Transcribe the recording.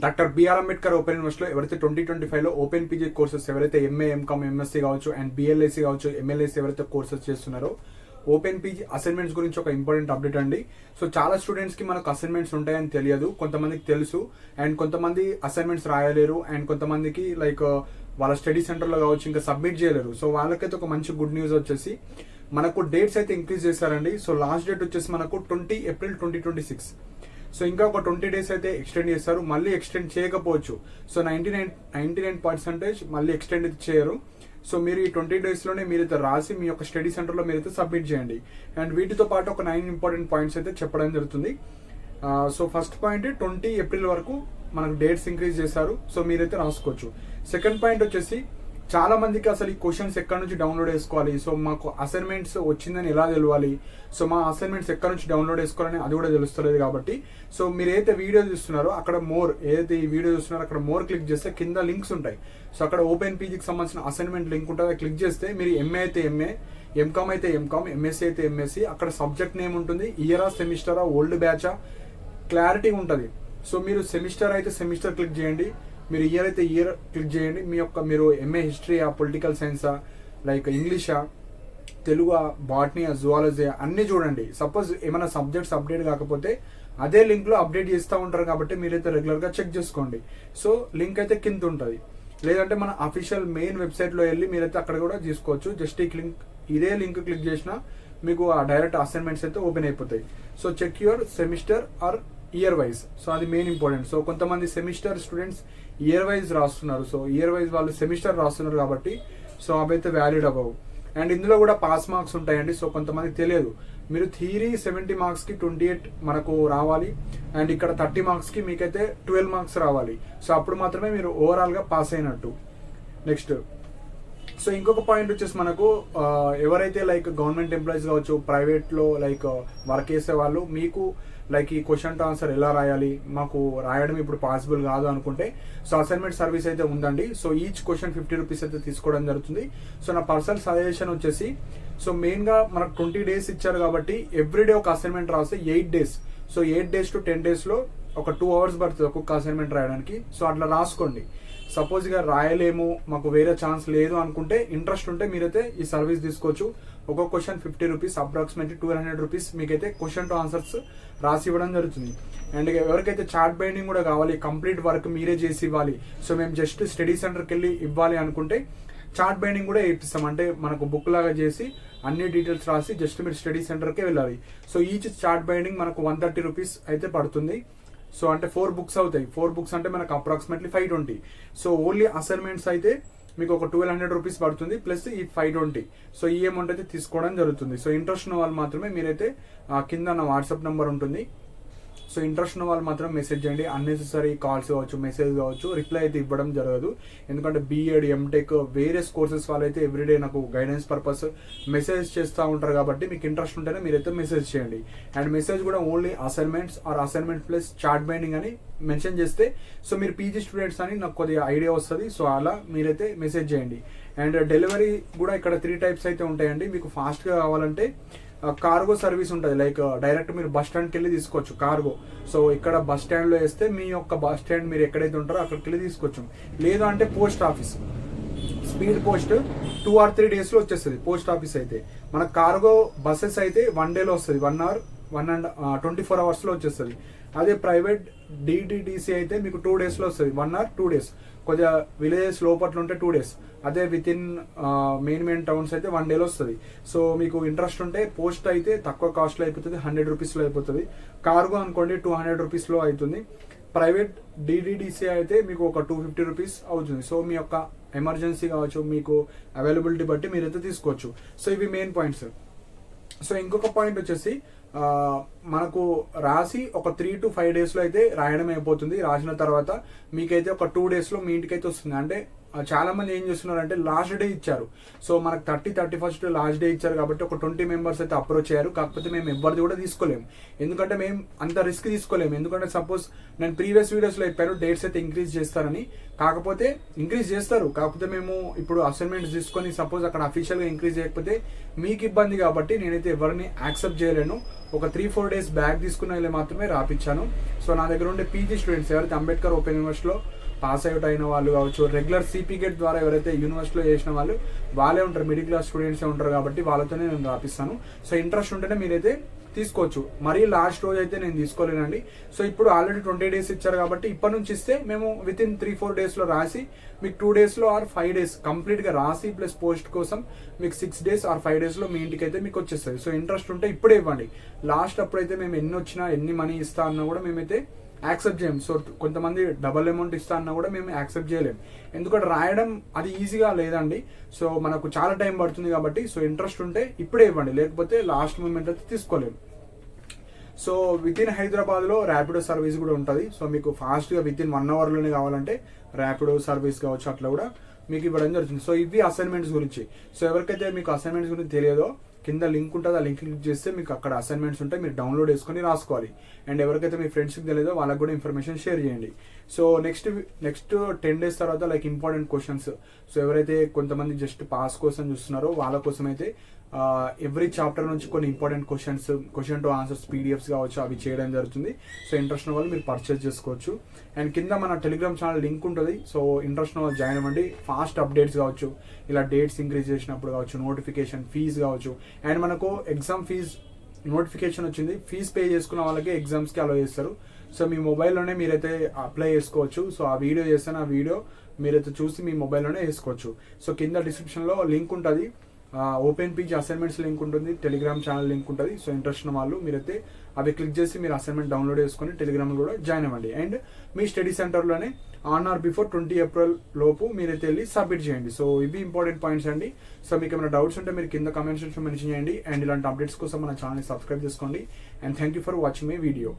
Doctor BR Ambedkar open యూనివర్సిటీలో ఎవరైతే 2025లో open PG courses ఎవరైతే ఎంఏ ఎంకామ్ ఎంఎస్సీ కావచ్చు అండ్ బిఎల్ఎస్సీ కావచ్చు ఎంఎల్ఎస్సీ ఎవరైతే కోర్సెస్ చేస్తున్నారో ఓపెన్ పీజీ అసైన్మెంట్స్ గురించి ఒక ఇంపార్టెంట్ అప్డేట్ అండి. సో చాలా స్టూడెంట్స్కి మనకు అసైన్మెంట్స్ ఉంటాయని తెలియదు, కొంతమందికి తెలుసు అండ్ కొంతమంది అసైన్మెంట్స్ రాయలేరు అండ్ కొంతమందికి లైక్ వాళ్ళ స్టడీ సెంటర్లో కావచ్చు ఇంకా సబ్మిట్ చేయలేరు. సో వాళ్ళకైతే ఒక మంచి గుడ్ న్యూస్ వచ్చేసి మనకు డేట్స్ అయితే ఇంక్రీజ్ చేశారండి. సో లాస్ట్ డేట్ వచ్చేసి మనకు 20 ఏప్రిల్ 2026. సో ఇంకా ఒక 20 డేస్ అయితే ఎక్స్టెండ్ చేస్తారు. మళ్ళీ ఎక్స్టెండ్ చేయకపోవచ్చు. సో 99% మళ్ళీ ఎక్స్టెండ్ చేయరు. సో మీరు ఈ 20 డేస్లోనే మీరైతే రాసి మీ యొక్క స్టడీ సెంటర్లో మీరైతే సబ్మిట్ చేయండి. అండ్ వీటితో పాటు ఒక 9 ఇంపార్టెంట్ పాయింట్స్ అయితే చెప్పడం జరుగుతుంది. సో ఫస్ట్ పాయింట్ 20 ఏప్రిల్ వరకు మనకు డేట్స్ ఇంక్రీజ్ చేశారు. సో మీరైతే రాసుకోవచ్చు. సెకండ్ పాయింట్ వచ్చేసి చాలా మందికి అసలు ఈ క్వశ్చన్స్ ఎక్కడి నుంచి డౌన్లోడ్ చేసుకోవాలి, సో మాకు అసైన్మెంట్స్ వచ్చిందని ఎలా తెలియాలి, సో మా అసైన్మెంట్స్ ఎక్కడి నుంచి డౌన్లోడ్ చేసుకోవాలని అది కూడా తెలుస్తలేదు. కాబట్టి సో మీరు ఏదైతే వీడియో చూస్తున్నారో అక్కడ ఏదైతే ఈ వీడియో చూస్తున్నారో అక్కడ మోర్ క్లిక్ చేస్తే కింద లింక్స్ ఉంటాయి. సో అక్కడ ఓపెన్ పీజీకి సంబంధించిన అసైన్మెంట్ లింక్ ఉంటుంది. క్లిక్ చేస్తే మీరు ఎంఏ అయితే ఎంఏ, ఎంకామ్ అయితే ఎంకామ్, ఎంఎస్సీ అయితే ఎంఎస్సీ, అక్కడ సబ్జెక్ట్ నేమ్ ఉంటుంది, ఇయరా సెమిస్టరా ఓల్డ్ బ్యాచా క్లారిటీ ఉంటుంది. సో మీరు సెమిస్టర్ అయితే సెమిస్టర్ క్లిక్ చేయండి, మీరు ఇయర్ అయితే ఇయర్ క్లిక్ చేయండి. మీరు ఎంఏ హిస్టరీయా, పొలిటికల్ సైన్సా, లైక్ ఇంగ్లీషా, తెలుగు, బాటనీయా, జువాలజీ అన్నీ చూడండి. సపోజ్ ఏమైనా సబ్జెక్ట్స్ అప్డేట్ కాకపోతే అదే లింక్లో అప్డేట్ చేస్తూ ఉంటారు కాబట్టి మీరైతే రెగ్యులర్గా చెక్ చేసుకోండి. సో లింక్ అయితే కింద ఉంటుంది. లేదంటే మన అఫీషియల్ మెయిన్ వెబ్సైట్లో వెళ్ళి మీరైతే అక్కడ కూడా తీసుకోవచ్చు. జస్ట్ ఇదే లింక్ క్లిక్ చేసినా మీకు ఆ డైరెక్ట్ అసైన్మెంట్స్ అయితే ఓపెన్ అయిపోతాయి. So check your semester or year wise. So అది మెయిన్ ఇంపార్టెంట్. సో కొంతమంది సెమిస్టర్ స్టూడెంట్స్ ఇయర్ వైజ్ రాస్తున్నారు. సో ఇయర్ వైజ్ వాళ్ళు సెమిస్టర్ రాస్తున్నారు కాబట్టి సో అవైతే వ్యాలిడ్ అవ్వవు. అండ్ ఇందులో కూడా పాస్ మార్క్స్ ఉంటాయండి. సో కొంతమందికి తెలియదు, మీరు థియరీ 70 మార్క్స్కి 28 మనకు రావాలి అండ్ ఇక్కడ 30 మార్క్స్కి మీకైతే 12 మార్క్స్ రావాలి. సో అప్పుడు మాత్రమే మీరు ఓవరాల్గా పాస్ అయినట్టు. నెక్స్ట్ సో ఇంకొక పాయింట్ వచ్చేసి మనకు ఎవరైతే లైక్ గవర్నమెంట్ ఎంప్లాయీస్ కావచ్చు, ప్రైవేట్లో లైక్ వర్క్ చేసే వాళ్ళు, మీకు లైక్ ఈ క్వశ్చన్ టు ఆన్సర్ ఎలా రాయాలి, మాకు రాయడం ఇప్పుడు పాసిబుల్ కాదు అనుకుంటే సో అసైన్మెంట్ సర్వీస్ అయితే ఉందండి. సో ఈచ్ క్వశ్చన్ 50 రూపీస్ అయితే తీసుకోవడం జరుగుతుంది. సో నా పర్సనల్ సజెషన్ వచ్చేసి సో మెయిన్గా మనకు 20 డేస్ ఇచ్చారు కాబట్టి ఎవ్రీడే ఒక అసైన్మెంట్ రాస్తే 8 డేస్. సో 8 డేస్ టు 10 డేస్లో ఒక 2 అవర్స్ పడుతుంది ఒక్కొక్క అసైన్మెంట్ రాయడానికి. సో అట్లా రాసుకోండి. సపోజ్గా రాయలేము, మాకు వేరే ఛాన్స్ లేదు అనుకుంటే, ఇంట్రెస్ట్ ఉంటే మీరైతే ఈ సర్వీస్ తీసుకోవచ్చు. ఒక్కొక్క క్వశ్చన్ 50 రూపీస్, అప్రాక్సిమేట్లీ 200 రూపీస్ మీకైతే క్వశ్చన్ టు ఆన్సర్స్ రాసి ఇవ్వడం జరుగుతుంది. అండ్ ఎవరికైతే చార్ట్ బైండింగ్ కూడా కావాలి, కంప్లీట్ వర్క్ మీరే చేసి ఇవ్వాలి, సో మేము జస్ట్ స్టడీ సెంటర్కి వెళ్ళి ఇవ్వాలి అనుకుంటే చార్ట్ బైండింగ్ కూడా ఇప్పిస్తాం. అంటే మనకు బుక్ లాగా చేసి అన్ని డీటెయిల్స్ రాసి జస్ట్ మీరు స్టడీ సెంటర్కే వెళ్ళాలి. సో ఈచ్ చార్ట్ బైండింగ్ మనకు 130 రూపీస్ అయితే పడుతుంది. సో అంటే 4 బుక్స్ అవుతాయి. 4 బుక్స్ అంటే మనకు అప్రాక్సిమేట్లీ 520. సో ఓన్లీ అసైన్మెంట్స్ అయితే మీకు ఒక 1200 రూపీస్ పడుతుంది ప్లస్ ఈ 520. సో ఈ అమౌంట్ అయితే తీసుకోవడం జరుగుతుంది. సో ఇంట్రెస్ట్ ఉన్న వాళ్ళు మాత్రమే మీరైతే కింద నా వాట్సాప్ నెంబర్ ఉంటుంది. సో ఇంట్రెస్ట్ ఉన్న వాళ్ళు మాత్రం మెసేజ్ చేయండి. అన్నెసెసరీ కాల్స్ కావచ్చు, మెసేజ్ కావచ్చు, రిప్లై అయితే ఇవ్వడం జరగదు. ఎందుకంటే బీఎడ్, ఎంటెక్, వేరియస్ కోర్సెస్ వాళ్ళైతే ఎవ్రీడే నాకు గైడెన్స్ పర్పస్ మెసేజ్ చేస్తూ ఉంటారు కాబట్టి మీకు ఇంట్రెస్ట్ ఉంటేనే మీరైతే మెసేజ్ చేయండి. అండ్ మెసేజ్ కూడా only assignments or assignment plus chart binding అని మెన్షన్ చేస్తే సో మీరు పీజీ స్టూడెంట్స్ అని నాకు కొద్దిగా ఐడియా వస్తుంది. సో అలా మీరైతే మెసేజ్ చేయండి. అండ్ డెలివరీ కూడా ఇక్కడ 3 టైప్స్ అయితే ఉంటాయండి. మీకు ఫాస్ట్గా కావాలంటే కార్గో సర్వీస్ ఉంటుంది. లైక్ డైరెక్ట్ మీరు బస్ స్టాండ్కి వెళ్ళి తీసుకోవచ్చు కార్గో. సో ఇక్కడ బస్ స్టాండ్లో వేస్తే మీ యొక్క బస్ స్టాండ్ మీరు ఎక్కడైతే ఉంటారో అక్కడికి వెళ్ళి తీసుకోవచ్చు. లేదు అంటే post office, speed post 2 or 3 డేస్లో వచ్చేస్తుంది పోస్ట్ ఆఫీస్ అయితే. మన కార్గో బస్సెస్ అయితే 1 డేలో వస్తుంది, 1 hour 24 అవర్స్లో వచ్చేస్తుంది. అదే ప్రైవేట్ డిటిడిసి అయితే మీకు 2 డేస్లో వస్తుంది, 1 hour 2 days. కొద్దిగా విలేజెస్ లోపట్లు ఉంటే 2 days. అదే విత్ ఇన్ మెయిన్ టౌన్స్ అయితే 1 డేలో వస్తుంది. సో మీకు ఇంట్రెస్ట్ ఉంటే పోస్ట్ అయితే తక్కువ కాస్ట్లో అయిపోతుంది, 100 రూపీస్లో అయిపోతుంది. కార్గో అనుకోండి 200 రూపీస్లో అవుతుంది. ప్రైవేట్ డిడిడిసి అయితే మీకు ఒక 250 రూపీస్ అవుతుంది. సో మీ యొక్క ఎమర్జెన్సీ కావచ్చు, మీకు అవైలబిలిటీ బట్టి మీరైతే తీసుకోవచ్చు. సో ఇవి మెయిన్ పాయింట్స్. సో ఇంకొక పాయింట్ వచ్చేసి మనకు రాసి ఒక 3 to 5 డేస్లో అయితే రాయడం అయిపోతుంది. రాసిన తర్వాత మీకైతే ఒక 2 డేస్లో మీ ఇంటికి అయితే వస్తుంది. అంటే చాలా మంది ఏం చేస్తున్నారంటే లాస్ట్ డే ఇచ్చారు. సో మనకు 31st లాస్ట్ డే ఇచ్చారు కాబట్టి ఒక 20 మెంబర్స్ అయితే అప్రోచ్ అయ్యారు. కాకపోతే మేము ఎవరిది కూడా తీసుకోలేము, ఎందుకంటే మేము అంత రిస్క్ తీసుకోలేము. ఎందుకంటే సపోజ్ నేను ప్రీవియస్ వీడియోస్లో చెప్పాను డేట్స్ అయితే ఇంక్రీజ్ చేస్తారని, కాకపోతే ఇంక్రీజ్ చేస్తారు. కాకపోతే మేము ఇప్పుడు అసైన్మెంట్స్ తీసుకొని సపోజ్ అక్కడ అఫీషియల్గా ఇంక్రీజ్ చేయకపోతే మీకు ఇబ్బంది కాబట్టి నేనైతే ఎవరిని యాక్సెప్ట్ చేయలేను. ఒక 3-4 days బ్యాక్ తీసుకున్న వీళ్ళు మాత్రమే రాపించాను. సో నా దగ్గర ఉండే పీజీ స్టూడెంట్స్ ఎవరైతే అంబేద్కర్ ఓపెన్ యూనివర్సిటీలో పాస్ అవుట్ అయిన వాళ్ళు కావచ్చు, రెగ్యులర్ సిపి గేట్ ద్వారా ఎవరైతే యూనివర్సిటీలో చేసిన వాళ్ళు వాళ్ళే ఉంటారు, మిడిల్ క్లాస్ స్టూడెంట్సే ఉంటారు కాబట్టి వాళ్ళతోనే నేను రాపిస్తాను. సో ఇంట్రెస్ట్ ఉంటేనే మీరైతే తీసుకోవచ్చు. మరీ లాస్ట్ రోజు అయితే నేను తీసుకోలేనండి. సో ఇప్పుడు ఆల్రెడీ 20 days ఇచ్చారు కాబట్టి ఇప్పటి నుంచి ఇస్తే మేము వితిన్ 3-4 daysలో రాసి మీకు 2 daysలో ఆర్ 5 days కంప్లీట్గా రాసి ప్లస్ పోస్ట్ కోసం మీకు 6 days ఆర్ 5 daysలో మీ ఇంటికి అయితే మీకు వచ్చేస్తుంది. సో ఇంట్రెస్ట్ ఉంటే ఇప్పుడే ఇవ్వండి. లాస్ట్ అప్పుడైతే మేము ఎన్ని వచ్చినా ఎన్ని మనీ ఇస్తా అన్నా కూడా మేమైతే యాక్సెప్ట్ చేయం. సో కొంతమంది డబల్ అమౌంట్ ఇస్తా అన్నా కూడా మేము యాక్సెప్ట్ చేయలేం, ఎందుకంటే రాయడం అది ఈజీగా లేదండి. సో మనకు చాలా టైం పడుతుంది కాబట్టి సో ఇంట్రెస్ట్ ఉంటే ఇప్పుడే ఇవ్వండి, లేకపోతే లాస్ట్ మూమెంట్ అయితే తీసుకోలేము. సో వితిన్ హైదరాబాద్లో ర్యాపిడో సర్వీస్ కూడా ఉంటుంది. సో మీకు ఫాస్ట్గా వితిన్ 1 hourలోనే కావాలంటే ర్యాపిడో సర్వీస్ కావచ్చు, అట్లా కూడా మీకు ఇవ్వడం జరుగుతుంది. సో ఇవి అసైన్మెంట్స్ గురించి. సో ఎవరికైతే మీకు అసైన్మెంట్స్ గురించి తెలియదో కింద లింక్ ఉంటుంది, ఆ లింక్ క్లిక్ చేస్తే మీకు అక్కడ అసైన్మెంట్స్ ఉంటాయి, మీరు డౌన్లోడ్ చేసుకొని రాసుకోవాలి. అండ్ ఎవరికైతే మీ ఫ్రెండ్స్కి తెలియదో వాళ్ళకి కూడా ఇన్ఫర్మేషన్ షేర్ చేయండి. సో నెక్స్ట్ 10 days తర్వాత లైక్ ఇంపార్టెంట్ క్వశ్చన్స్. సో ఎవరైతే కొంతమంది జస్ట్ పాస్ కోసం చూస్తున్నారో వాళ్ళ కోసం అయితే ఎవ్రీ చాప్టర్ నుంచి కొన్ని important question to answers PDFs కావచ్చు అవి చేయడం జరుగుతుంది. సో ఇంట్రెస్ట్ ఉన్న వాళ్ళు మీరు పర్చేస్ చేసుకోవచ్చు. అండ్ కింద మన టెలిగ్రామ్ ఛానల్ లింక్ ఉంటుంది. సో ఇంట్రెస్ట్ ఉన్న వాళ్ళు జాయిన్ అవ్వండి. ఫాస్ట్ అప్డేట్స్ కావచ్చు, ఇలా డేట్స్ ఇంక్రీజ్ చేసినప్పుడు కావచ్చు, నోటిఫికేషన్, ఫీజ్ కావచ్చు. అండ్ మనకు ఎగ్జామ్ ఫీజ్ నోటిఫికేషన్ వచ్చింది, ఫీజ్ పే చేసుకున్న వాళ్ళకి ఎగ్జామ్స్కి అలో చేస్తారు. సో మీ మొబైల్లోనే మీరైతే అప్లై చేసుకోవచ్చు. సో ఆ వీడియో చేస్తాను, ఆ వీడియో మీరైతే చూసి మీ మొబైల్లోనే వేసుకోవచ్చు. సో కింద డిస్క్రిప్షన్లో లింక్ ఉంటుంది, ఓపెన్ పీజీ అసైన్మెంట్స్ లింక్ ఉంటుంది, టెలిగ్రామ్ ఛానల్ లింక్ ఉంటుంది. సో ఇంట్రెస్ట్ ఉన్న వాళ్ళు మీరైతే అవి క్లిక్ చేసి మీరు అసైన్మెంట్ డౌన్లోడ్ చేసుకొని టెలిగ్రామ్లో కూడా జాయిన్ అవ్వండి. అండ్ మీ స్టడీ సెంటర్లోనే ఆన్ ఆర్ బిఫోర్ 20 April లోపు మీరైతే వెళ్ళి సబ్మిట్ చేయండి. సో ఇవి ఇంపార్టెంట్ పాయింట్స్ అండి. సో మీకు ఏమైనా డౌట్స్ ఉంటే మీరు కింద కామెంట్ సెక్షన్లో మెన్షన్ చేయండి. అండ్ ఇలాంటి అప్డేట్స్ కోసం మన ఛానల్ని సబ్స్క్రైబ్ చేసుకోండి. And thank you for watching my video.